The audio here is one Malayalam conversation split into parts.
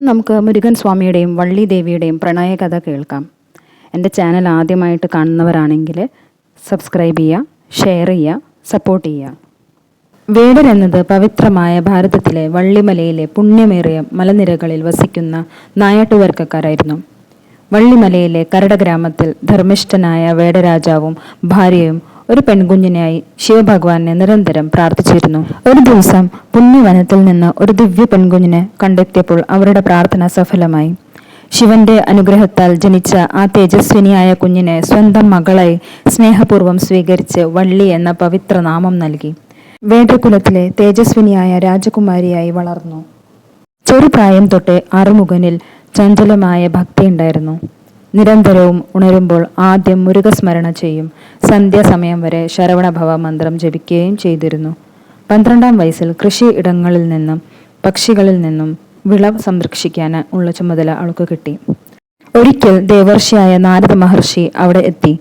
നമുക്ക് മുരുകൻ സ്വാമിയുടെയും വള്ളി ദേവിയുടെയും പ്രണയകഥ കേൾക്കാം. എൻ്റെ ചാനൽ ആദ്യമായിട്ട് കാണുന്നവരാണെങ്കിൽ സബ്സ്ക്രൈബ് ചെയ്യുക, ഷെയർ ചെയ്യുക, സപ്പോർട്ട് ചെയ്യുക. വേടർ എന്നത് പവിത്രമായ ഭാരതത്തിലെ വള്ളിമലയിലെ പുണ്യമേറിയ മലനിരകളിൽ വസിക്കുന്ന നായാട്ടുവർഗക്കാരായിരുന്നു. വള്ളിമലയിലെ കരട ഗ്രാമത്തിൽ ധർമ്മിഷ്ഠനായ വേടരാജാവും ഭാര്യയും ഒരു പെൺകുഞ്ഞിനായി ശിവഭഗവാനെ നിരന്തരം പ്രാർത്ഥിച്ചിരുന്നു. ഒരു ദിവസം പുണ്യവനത്തിൽ നിന്ന് ഒരു ദിവ്യ പെൺകുഞ്ഞിനെ കണ്ടെത്തിയപ്പോൾ അവരുടെ പ്രാർത്ഥന സഫലമായി. ശിവന്റെ അനുഗ്രഹത്താൽ ജനിച്ച ആ തേജസ്വിനിയായ കുഞ്ഞിനെ സ്വന്തം മകളായി സ്നേഹപൂർവ്വം സ്വീകരിച്ച് വള്ളി എന്ന പവിത്ര നാമം നൽകി. വേടകുലത്തിലെ തേജസ്വിനിയായ രാജകുമാരിയായി വളർന്നു. ചെറുപ്രായം തൊട്ടേ ആറുമുഖനിൽ ചഞ്ചലമായ ഭക്തിയുണ്ടായിരുന്നു. നിരന്തരവും ഉണരുമ്പോൾ ആദ്യം മുരുകസ്മരണ ചെയ്യും. സന്ധ്യാസമയം വരെ ശരവണഭവ മന്ത്രം ജപിക്കുകയും ചെയ്തിരുന്നു. 12-ാം വയസ്സിൽ കൃഷി ഇടങ്ങളിൽ നിന്നും പക്ഷികളിൽ നിന്നും വിളവ് സംരക്ഷിക്കാൻ ഉള്ള ചുമതല അവൾക്ക് കിട്ടി. ഒരിക്കൽ ദേവർഷിയായ നാരദ മഹർഷി അവിടെ എത്തി.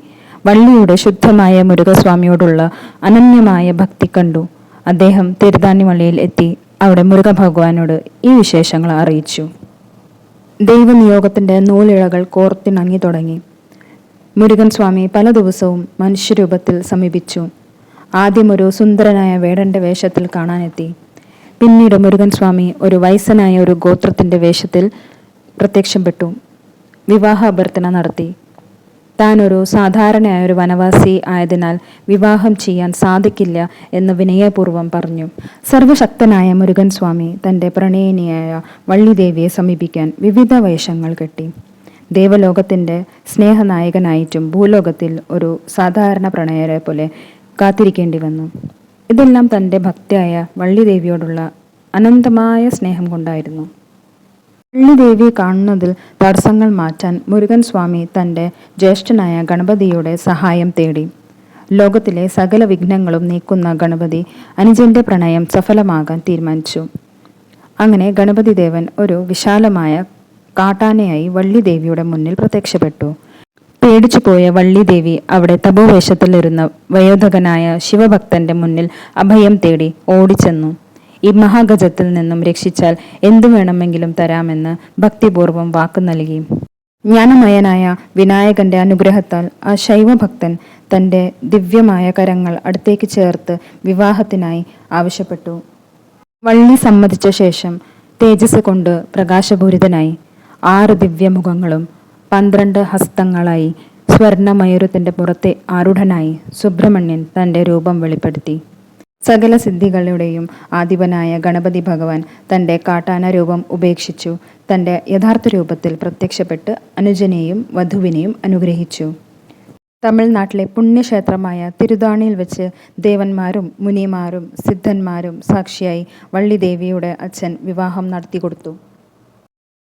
വള്ളിയുടെ ശുദ്ധമായ മുരുകസ്വാമിയോടുള്ള അനന്യമായ ഭക്തി കണ്ടു. അദ്ദേഹം തിരുതാണിമലയിൽ എത്തി അവിടെ മുരുക ഭഗവാനോട് ഈ വിശേഷങ്ങൾ അറിയിച്ചു. ദൈവനിയോഗത്തിൻ്റെ നൂലിഴകൾ കോർത്തിണങ്ങി തുടങ്ങി. മുരുകൻ സ്വാമി പല ദിവസവും മനുഷ്യരൂപത്തിൽ സമീപിച്ചു. ആദ്യം ഒരു സുന്ദരനായ വേടന്റെ വേഷത്തിൽ കാണാനെത്തി. പിന്നീട് മുരുകൻ സ്വാമി ഒരു വയസ്സനായ ഒരു ഗോത്രത്തിൻ്റെ വേഷത്തിൽ പ്രത്യക്ഷപ്പെട്ടു. വിവാഹ അഭ്യർത്ഥന നടത്തി. താൻ ഒരു സാധാരണയായ ഒരു വനവാസി ആയതിനാൽ വിവാഹം ചെയ്യാൻ സാധിക്കില്ല എന്ന് വിനയപൂർവ്വം പറഞ്ഞു. സർവശക്തനായ മുരുകൻ സ്വാമി തൻ്റെ പ്രണയിനിയായ വള്ളിദേവിയെ സമീപിക്കാൻ വിവിധ വേഷങ്ങൾ കെട്ടി. ദേവലോകത്തിൻ്റെ സ്നേഹനായകനായിട്ടും ഭൂലോകത്തിൽ ഒരു സാധാരണ പ്രണയരെ പോലെ കാത്തിരിക്കേണ്ടി വന്നു. ഇതെല്ലാം തൻ്റെ ഭക്തിയായ വള്ളിദേവിയോടുള്ള അനന്തമായ സ്നേഹം കൊണ്ടായിരുന്നു. വള്ളിദേവിയെ കാണുന്നതിൽ തടസ്സങ്ങൾ മാറ്റാൻ മുരുകൻ സ്വാമി തൻ്റെ ജ്യേഷ്ഠനായ ഗണപതിയുടെ സഹായം തേടി. ലോകത്തിലെ സകല വിഘ്നങ്ങളും നീക്കുന്ന ഗണപതി അനുജന്റെ പ്രണയം സഫലമാകാൻ തീരുമാനിച്ചു. അങ്ങനെ ഗണപതി ദേവൻ ഒരു വിശാലമായ കാട്ടാനയായി വള്ളിദേവിയുടെ മുന്നിൽ പ്രത്യക്ഷപ്പെട്ടു. പേടിച്ചു പോയ വള്ളിദേവി അവിടെ തപോവേഷത്തിലിരുന്ന വയോധകനായ ശിവഭക്തന്റെ മുന്നിൽ അഭയം തേടി ഓടിച്ചെന്നു. ഈ മഹാഗജത്തിൽ നിന്നും രക്ഷിച്ചാൽ എന്തു വേണമെങ്കിലും തരാമെന്ന് ഭക്തിപൂർവ്വം വാക്ക് നൽകി. ജ്ഞാനമയനായ വിനായകന്റെ അനുഗ്രഹത്താൽ ആ ശൈവഭക്തൻ തൻ്റെ ദിവ്യമായ കരങ്ങൾ അടുത്തേക്ക് ചേർത്ത് വിവാഹത്തിനായി ആവശ്യപ്പെട്ടു. വള്ളി സമ്മതിച്ച ശേഷം തേജസ് കൊണ്ട് പ്രകാശപൂരിതനായി 6 ദിവ്യമുഖങ്ങളും 12 ഹസ്തങ്ങളായി സ്വർണമയൂരത്തിൻ്റെ പുറത്തെ ആരൂഢനായി സുബ്രഹ്മണ്യൻ തൻ്റെ രൂപം വെളിപ്പെടുത്തി. സകല സിദ്ധികളുടെയും ആധിപനായ ഗണപതി ഭഗവാൻ തൻ്റെ കാട്ടാന രൂപം ഉപേക്ഷിച്ചു തൻ്റെ യഥാർത്ഥ രൂപത്തിൽ പ്രത്യക്ഷപ്പെട്ട് അനുജനെയും വധുവിനെയും അനുഗ്രഹിച്ചു. തമിഴ്നാട്ടിലെ പുണ്യക്ഷേത്രമായ തിരുതാണിയിൽ വെച്ച് ദേവന്മാരും മുനിമാരും സിദ്ധന്മാരും സാക്ഷിയായി വള്ളിദേവിയുടെ അച്ഛൻ വിവാഹം നടത്തിക്കൊടുത്തു.